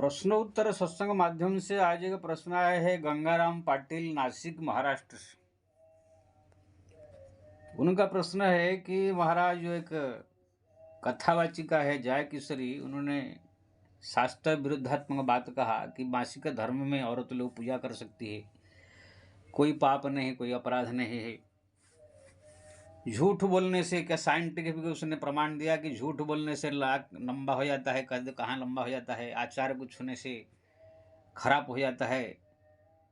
प्रश्नोत्तर सत्संग माध्यम से आज एक प्रश्न आया है गंगाराम पाटिल नासिक महाराष्ट्र से। उनका प्रश्न है कि महाराज जो एक कथावाचिका है जया किशोरी, उन्होंने शास्त्र विरुद्धात्मक बात कहा कि मासिक धर्म में औरत लोग पूजा कर सकती है, कोई पाप नहीं, कोई अपराध नहीं है। झूठ बोलने से क्या साइंटिफिक भी उसने प्रमाण दिया कि झूठ बोलने से लाख लंबा हो जाता है, कद कहाँ लंबा हो जाता है, आचार को छूने से खराब हो जाता है,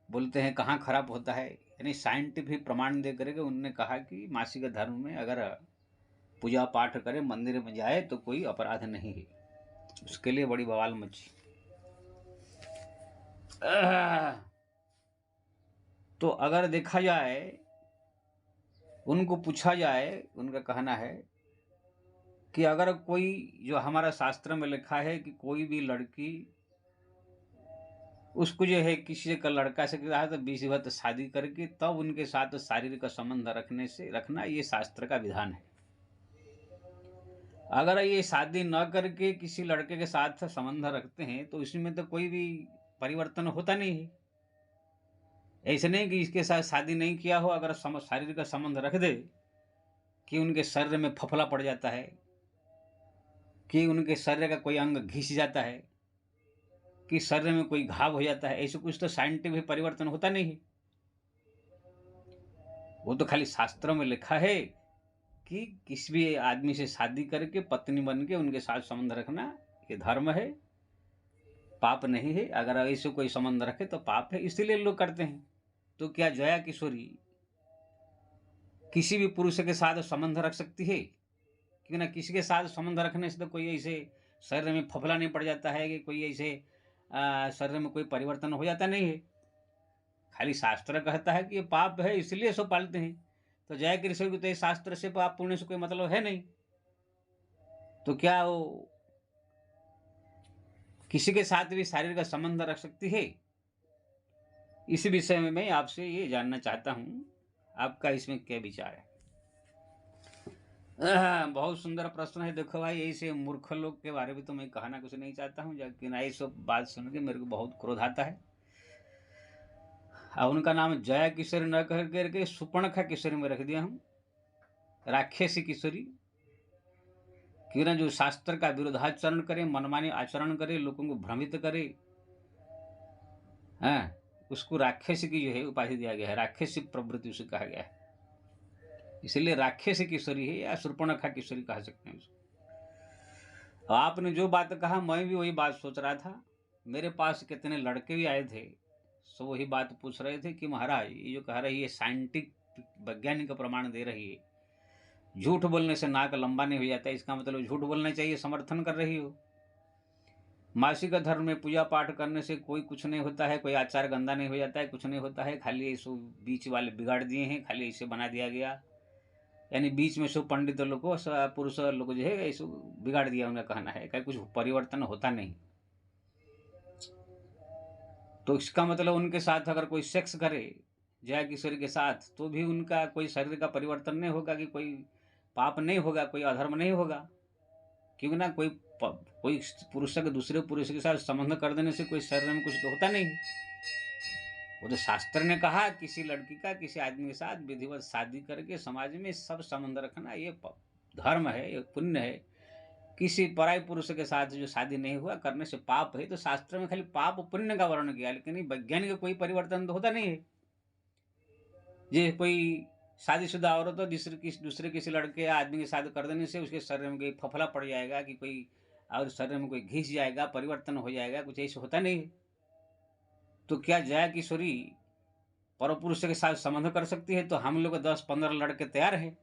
बोलते हैं कहाँ खराब होता है। यानी साइंटिफिक प्रमाण दे करके उन्होंने कहा कि मासिक धर्म में अगर पूजा पाठ करे, मंदिर में जाए तो कोई अपराध नहीं है। उसके लिए बड़ी बवाल मची। तो अगर देखा जाए, उनको पूछा जाए, उनका कहना है कि अगर कोई, जो हमारा शास्त्र में लिखा है कि कोई भी लड़की उसको जो है किसी का लड़का से कहा तो 20 वक्त शादी करके तब उनके साथ शारीरिक संबंध रखना ये शास्त्र का विधान है। अगर ये शादी न करके किसी लड़के के साथ संबंध रखते हैं तो इसमें तो कोई भी परिवर्तन होता नहीं है। ऐसे नहीं कि इसके साथ शादी नहीं किया हो, अगर शारीरिक संबंध रख दे कि उनके शरीर में फफला पड़ जाता है, कि उनके शरीर का कोई अंग घिस जाता है, कि शरीर में कोई घाव हो जाता है, ऐसे कुछ तो साइंटिफिक परिवर्तन होता नहीं है। वो तो खाली शास्त्रों में लिखा है कि किसी भी आदमी से शादी करके पत्नी बन के उनके साथ संबंध रखना ये धर्म है, पाप नहीं है। अगर ऐसे कोई संबंध रखे तो पाप है, इसलिए लोग करते हैं। तो क्या जया किशोरी किसी भी पुरुष के साथ संबंध रख सकती है? क्यों ना, किसी के साथ संबंध रखने से तो कोई ऐसे शरीर में फफला नहीं पड़ जाता है कि कोई ऐसे शरीर में कोई परिवर्तन हो जाता नहीं है। खाली शास्त्र कहता है कि ये पाप है इसलिए सो पालते हैं। तो जया किशोरी को तो ये शास्त्र से पाप पुण्य से कोई मतलब है नहीं। तो क्या वो किसी के साथ भी शारीरिक का संबंध रख सकती है? इस विषय में मैं आपसे ये जानना चाहता हूँ, आपका इसमें क्या विचार है? बहुत सुंदर प्रश्न है। देखो भाई, ऐसे मूर्ख लोग के बारे में तो मैं कहना कुछ नहीं चाहता हूँ, लेकिन ये सब बात सुन के मेरे को बहुत क्रोध आता है। और उनका नाम जया किशोरी न कह करके सुपर्णखा किशोरी में रख दिया हूँ, राक्षसी किशोरी। क्यों ना, जो शास्त्र का विरोधाचरण करे, मनमानी आचरण करे, लोगों को भ्रमित करे, हाँ, उसको राक्षसी की जो है उपाधि दिया गया है, राक्षसी प्रवृत्ति उसे कहा गया है। इसलिए राक्षसी किशोरी है या सुपर्णखा किशोरी कह सकते हैं उसको। आपने जो बात कहा मैं भी वही बात सोच रहा था। मेरे पास कितने लड़के भी आए थे, सो वही बात पूछ रहे थे कि महाराज ये जो कह रही है साइंटिफिक वैज्ञानिक प्रमाण दे रही है, झूठ बोलने से नाक लंबा नहीं हो जाता, इसका मतलब झूठ बोलना चाहिए, समर्थन कर रही हो। मासिक धर्म में पूजा पाठ करने से कोई कुछ नहीं होता है, कोई आचार गंदा नहीं हो जाता है, कुछ नहीं होता है, खाली ऐसे बीच वाले बिगाड़ दिए हैं, खाली ऐसे बना दिया गया। यानी बीच में सब पंडित लोग को, पुरुष लोग जो है ऐसे बिगाड़ दिया, उनका कहना है कि कुछ परिवर्तन होता नहीं। तो इसका मतलब उनके साथ अगर कोई सेक्स करे जया किशोरी के साथ तो भी उनका कोई शरीर का परिवर्तन नहीं होगा, कि कोई पाप नहीं होगा, कोई अधर्म नहीं होगा। क्योंकि ना कोई पुरुष के दूसरे पुरुष के साथ संबंध कर देने से कोई शरीर में कुछ तो होता नहीं। वो तो शास्त्र ने कहा किसी लड़की का किसी आदमी के साथ विधिवत शादी करके समाज में सब संबंध रखना ये धर्म है, ये पुण्य है। किसी पराई पुरुष के साथ जो शादी नहीं हुआ करने से पाप है। तो शास्त्र में खाली पाप पुण्य का वर्णन किया, लेकिन वैज्ञानिक कोई परिवर्तन तो होता नहीं है। ये कोई शादीशुदा औरत हो दूसरे किसी लड़के या आदमी के साथ कर देने से उसके शरीर में कोई फफला पड़ जाएगा, कि कोई और शरीर में कोई घिस जाएगा, परिवर्तन हो जाएगा, कुछ ऐसे होता नहीं है। तो क्या जया किशोरी पर पुरुष के साथ संबंध कर सकती है? तो हम लोग 10-15 लड़के तैयार हैं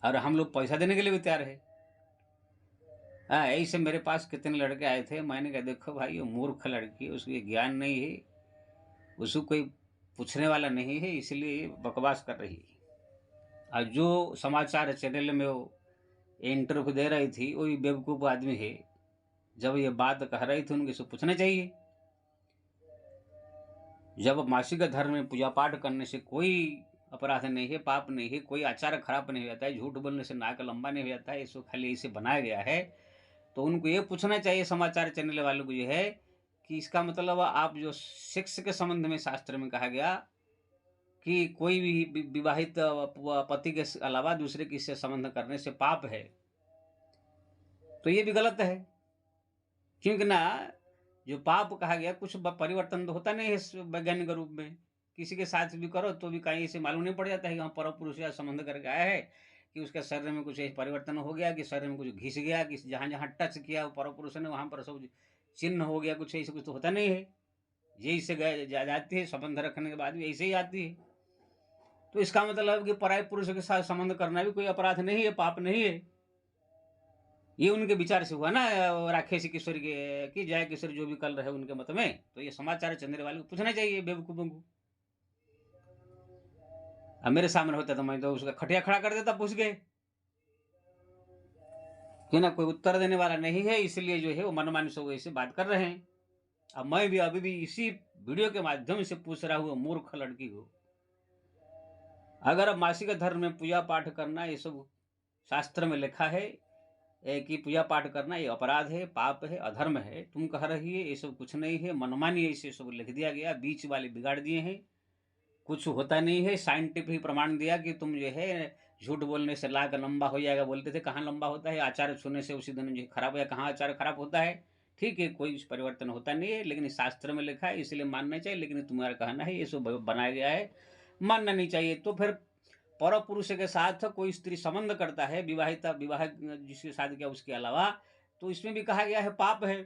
और हम लोग पैसा देने के लिए भी तैयार है। हाँ, ऐसे मेरे पास कितने लड़के आए थे, मैंने कहा देखो भाई ये मूर्ख लड़की है, उसको ज्ञान नहीं है, उसको कोई पूछने वाला नहीं है, इसलिए बकवास कर रही है। और जो समाचार चैनल में वो इंटरव्यू दे रही थी वही बेवकूफ़ आदमी है। जब ये बात कह रही थी उनके से पूछना चाहिए। जब मासिक धर्म में पूजा पाठ करने से कोई अपराध नहीं है, पाप नहीं है, कोई आचार खराब नहीं हो जाता है, झूठ बोलने से नाक लंबा नहीं हो जाता है, इसको खाली ऐसे बनाया गया है तो उनको ये पूछना चाहिए समाचार चैनल वालों को, ये है कि इसका मतलब आप जो सेक्स के संबंध में शास्त्र में कहा गया कि कोई भी विवाहित पति के अलावा दूसरे किसी से संबंध करने से पाप है, तो ये भी गलत है। क्योंकि ना जो पाप कहा गया कुछ परिवर्तन तो होता नहीं है इस वैज्ञानिक रूप में। किसी के साथ भी करो तो भी कहीं से मालूम नहीं पड़ जाता है कि हाँ पर पुरुष या संबंध करके आया है, कि उसके शरीर में कुछ ऐसे परिवर्तन हो गया, कि शरीर में कुछ घिस गया, कि जहाँ जहाँ टच किया वो पर पुरुष ने वहाँ पर सब चिन्ह हो गया, कुछ ऐसे कुछ तो होता नहीं है। यही से गए जाती है, संबंध रखने के बाद भी ऐसे ही आती है। तो इसका मतलब कि पराय पुरुष के साथ संबंध करना भी कोई अपराध नहीं है, पाप नहीं है। ये उनके विचार से हुआ ना, राकेश किशोर के कि जय किशोर जो भी कल रहे उनके मत में। तो ये समाचार चंद्र वाले को पूछना चाहिए बेवकूफों को। अब मेरे सामने होता तो मैं तो उसका खटिया खड़ा कर देता पूछ के, कि ना कोई उत्तर देने वाला नहीं है, इसलिए जो है वो मनमानी से ऐसे बात कर रहे हैं। अब मैं भी अभी भी इसी वीडियो के माध्यम से पूछ रहा हूँ मूर्ख लड़की को, अगर मासिक धर्म में पूजा पाठ करना ये सब शास्त्र में लिखा है कि पूजा पाठ करना ये अपराध है, पाप है, अधर्म है, तुम कह रही है ये सब कुछ नहीं है, मनमानी ऐसे सब लिख दिया गया, बीच वाले बिगाड़ दिए हैं, कुछ होता नहीं है, साइंटिफिक प्रमाण दिया कि तुम जो है झूठ बोलने से लाख लंबा हो जाएगा, बोलते थे, कहाँ लंबा होता है, आचार छूने से उसी दिन जो खराब हो जाए, कहाँ आचार खराब होता है। ठीक है, कोई परिवर्तन होता नहीं है, लेकिन शास्त्र में लिखा है इसलिए मानना चाहिए, लेकिन तुम्हारा कहना है ये सब बनाया गया है, मानना नहीं चाहिए। तो फिर पर पुरुष के साथ कोई स्त्री संबंध करता है, विवाह जिसके साथ किया उसके अलावा, तो इसमें भी कहा गया है पाप है।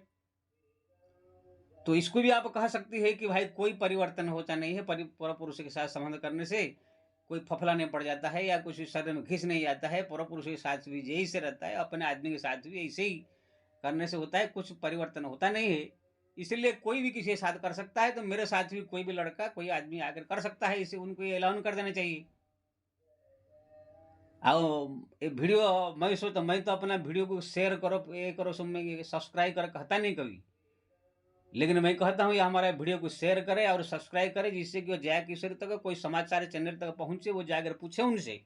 तो इसको भी आप कह सकती है कि भाई कोई परिवर्तन होता नहीं है, पर पुरुष के साथ संबंध करने से कोई फफला नहीं पड़ जाता है, या कुछ शरीर में घिस नहीं जाता है, पर पुरुष के साथ भी यही से रहता है, अपने आदमी के साथ भी ऐसे ही करने से होता है, कुछ परिवर्तन होता नहीं है। इसलिए कोई भी किसी के साथ कर सकता है, तो मेरे साथ भी कोई भी लड़का कोई आदमी आकर कर सकता है, इसे उनको ऐलान कर देना चाहिए। ये वीडियो मैं तो अपना वीडियो को शेयर करो, ये करो, सब में सब्सक्राइब कर कहता नहीं कभी, लेकिन मैं कहता हूँ ये हमारा वीडियो को शेयर करे और सब्सक्राइब करे, जिससे कि वो जया किशोरी तक कोई समाचार चैनल तक पहुंचे, वो जाकर पूछे उनसे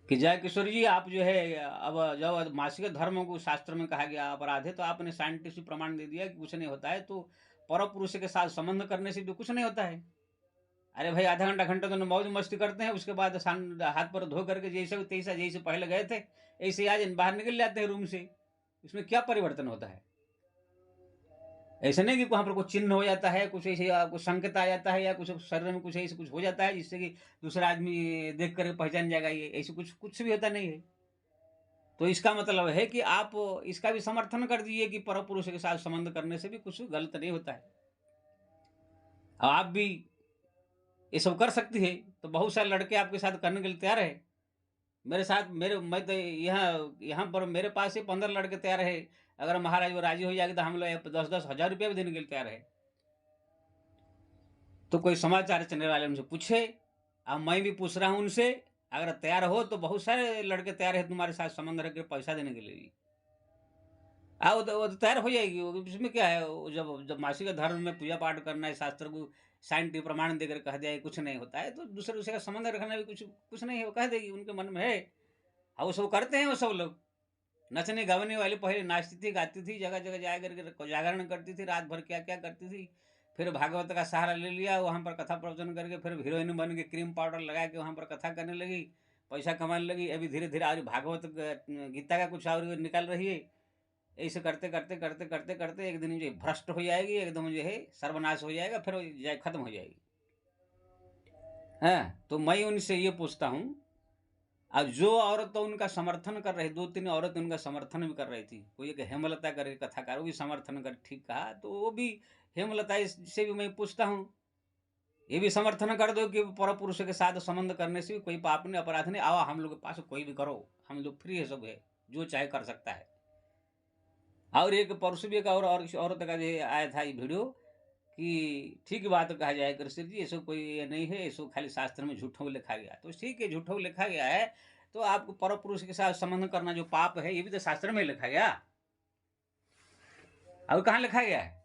कि जया किशोर जी आप जो है अब जब मासिक धर्म को शास्त्र में कहा गया अपराध है, तो आपने साइंटिफिक प्रमाण दे दिया कि कुछ नहीं होता है, तो पर पुरुष के साथ संबंध करने से भी कुछ नहीं होता है। अरे भाई आधा घंटा घंटा तो मौज मस्ती करते हैं, उसके बाद हाथ पर धो करके जैसे तैसा जैसे पहले गए थे ऐसे आज बाहर निकल जाते हैं रूम से। इसमें क्या परिवर्तन होता है? ऐसे नहीं कि वहाँ पर कुछ चिन्ह हो जाता है, कुछ ऐसे कुछ संकेत आ जाता है, या कुछ शरीर में कुछ ऐसे कुछ हो जाता है जिससे कि दूसरा आदमी देख कर पहचान जाएगा, ये ऐसे कुछ कुछ भी होता नहीं है। तो इसका मतलब है कि आप इसका भी समर्थन कर दीजिए कि पर पुरुष के साथ संबंध करने से भी कुछ गलत नहीं होता है। आप भी ये सब कर सकती है, तो बहुत सारे लड़के आपके साथ करने के लिए तैयार है। मेरे साथ मैं तो यहाँ पर मेरे पास ही 15 लड़के तैयार है। अगर महाराज वो राजी हो जाएगी तो हम लोग 10-10 हज़ार रुपया भी देने के लिए तैयार है। तो कोई समाचार चैनल वाले उनसे पूछे, अब मैं भी पूछ रहा हूँ उनसे, अगर तैयार हो तो बहुत सारे लड़के तैयार है तुम्हारे साथ संबंध रख के पैसा देने के लिए भी। वो तो तैयार हो जाएगी, इसमें क्या है, जब जब मासिक धर्म में पूजा पाठ करना है, शास्त्र को साइंटिफिक प्रमाण देकर कह दिया कुछ नहीं होता है, तो दूसरे दूसरे का संबंध रखना भी कुछ नहीं है, वो कह देगी, उनके मन में है। और वो सब करते हैं, वो सब लोग नचने गाने वाली पहले नाचती थी, गाती थी, जगह जगह जा करके जागरण करती थी, रात भर क्या क्या करती थी, फिर भागवत का सहारा ले लिया, वहाँ पर कथा प्रवचन करके फिर हीरोइन बन के क्रीम पाउडर लगा के वहाँ पर कथा करने लगी, पैसा कमाने लगी। अभी धीरे धीरे और भागवत गीता का कुछ और निकाल रही है। ऐसे करते करते करते करते करते एक दिन जो भ्रष्ट हो जाएगी, एकदम जो है सर्वनाश हो जाएगा, फिर खत्म हो जाएगी। हाँ, तो मैं उनसे ये पूछता हूँ, अब जो औरत तो उनका समर्थन कर रही, 2-3 औरत उनका समर्थन भी कर रही थी, कोई एक हेमलता करके कथाकार, वो भी समर्थन कर, ठीक कहा, तो वो भी हेमलता से भी मैं पूछता हूँ, ये भी समर्थन कर दो कि पर पुरुष के साथ संबंध करने से भी कोई पाप नहीं, अपराध नहीं, आओ हम लोग के पास कोई भी करो, हम लोग फ्री है, सब है, जो चाहे कर सकता है। और एक परसों भी एक और औरत का जो आया था ये वीडियो कि ठीक बात कहा जाए कृष्ण जी, ऐसा कोई ये नहीं है, ऐसा खाली शास्त्र में झूठों लिखा गया, तो ठीक है झूठों लिखा गया है, तो आपको पर पुरुष के साथ संबंध करना जो पाप है, ये भी तो शास्त्र में लिखा गया, और कहाँ लिखा गया है?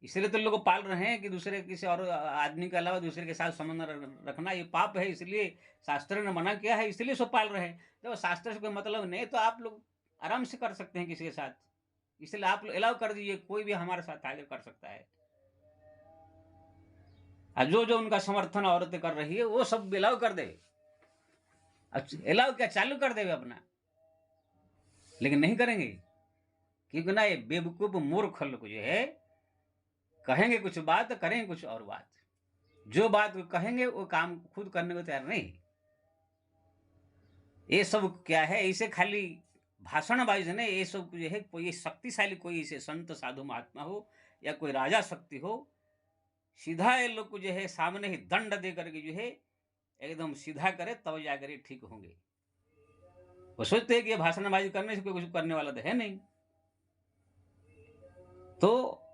इसलिए तो लोग पाल रहे हैं कि दूसरे किसी और आदमी के अलावा दूसरे के साथ संबंध रखना ये पाप है, इसलिए शास्त्र ने मना किया है, इसलिए सब पाल रहे हैं। तो शास्त्र से कोई मतलब नहीं, तो आप लोग आराम से कर सकते हैं किसी के साथ। इसलिए आप लोग अलाउ कर दीजिए, कोई भी हमारे साथ आगे कर सकता है। जो जो उनका समर्थन औरतें कर रही है वो सब अलाउ कर दे। अलाउ क्या, चालू कर देवे अपना, लेकिन नहीं करेंगे, क्योंकि ना ये बेवकूफ मूर्ख लोग जो है कहेंगे कुछ बात, करेंगे कुछ और बात। जो बात वो कहेंगे वो काम खुद करने को तैयार नहीं। ये सब क्या है, इसे खाली भाषणबाजी नहीं, ये सब जो है कोई शक्तिशाली, कोई इसे संत साधु महात्मा हो या कोई राजा शक्ति हो, सीधा ये लोग को जो है सामने ही दंड दे करके जो है एकदम सीधा करे, तब जाकर ये ठीक होंगे। वो सोचते हैं कि ये भाषणबाजी करने से कोई कुछ करने वाला तो है नहीं। तो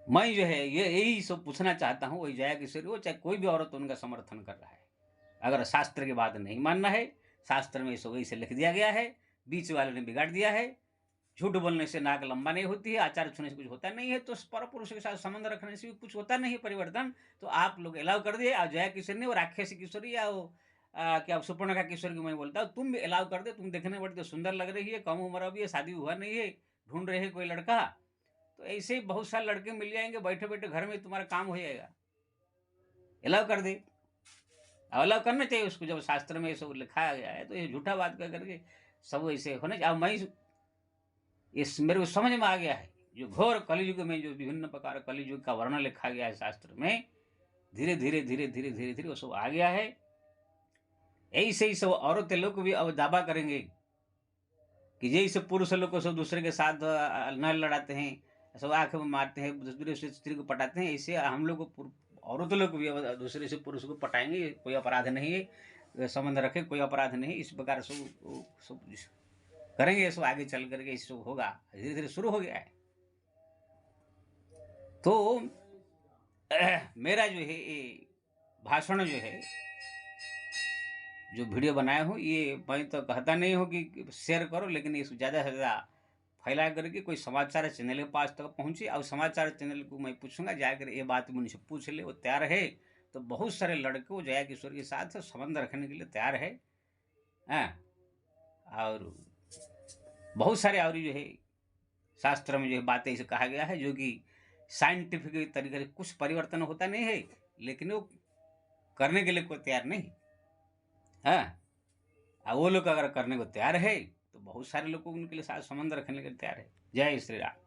मैं जो है ये यही सब पूछना चाहता हूँ, वही जया किशोरी हो चाहे कोई भी औरत उनका समर्थन कर रहा है। अगर शास्त्र की बात नहीं मानना है, शास्त्र में इसे वही से लिख दिया गया है, बीच वाले ने बिगाड़ दिया है। झूठ बोलने से नाक लंबा नहीं होती है, आचार छूने से कुछ होता नहीं है, तो पर पुरुष के साथ संबंध रखने से भी कुछ होता नहीं है परिवर्तन। तो आप लोग अलाउ कर दिए, और जया किशोरी और राक्षसी किशोरी या वो क्या सुपर्णखा किशोरी की मैं बोलता हूँ, तुम भी अलाउ कर दे। तुम देखने में बड़ी तो सुंदर लग रही है, कम उम्र अभी है, शादी हुआ नहीं है, ढूंढ रहे हैं कोई लड़का। तो ऐसे ही बहुत सारे लड़के मिल जाएंगे, बैठे बैठे घर में तुम्हारा काम हो जाएगा। अलाउ कर दे, अलाउ करना चाहिए उसको। जब शास्त्र में ये सब लिखा गया है तो ये झूठा बात कर करके सब ऐसे होने। अब मैं इस मेरे को समझ में आ गया है, जो घोर कलियुग में जो विभिन्न प्रकार कलियुग का वर्णन लिखा गया है शास्त्र में, धीरे धीरे धीरे धीरे धीरे धीरे वो सब आ गया है। ऐसे ही सब औरतें लोग भी अब दावा करेंगे कि जैसे पुरुष लोग को सब दूसरे के साथ न लड़ाते हैं, सब आंख में मारते हैं, दूसरे से स्त्री को पटाते हैं, ऐसे हम लोग को औरतों लोग भी अब दूसरे से पुरुष को पटाएंगे, कोई अपराध नहीं है, संबंध रखे कोई अपराध नहीं। इस प्रकार सब करेंगे, सब आगे चल करके इस सब होगा, धीरे धीरे शुरू हो गया है। तो मेरा जो है ये भाषण जो है, जो वीडियो बनाया हूँ, ये मैं तो कहता नहीं हूँ कि शेयर करो, लेकिन इसको ज़्यादा से ज़्यादा फैला करके कोई समाचार चैनल के पास तक पहुँचे। और समाचार चैनल को मैं पूछूंगा जाकर ये बात मुझसे पूछ ले, वो तैयार है तो बहुत सारे लड़के जया किशोर के साथ संबंध रखने के लिए तैयार है। और बहुत सारे और जो है शास्त्र में जो है बातें इसे कहा गया है, जो कि साइंटिफिक तरीके से कुछ परिवर्तन होता नहीं है, लेकिन वो करने के लिए कोई तैयार नहीं। वो लोग अगर करने को तैयार है तो बहुत सारे लोग उनके लिए साथ संबंध रखने के लिए तैयार है। जय श्री राम।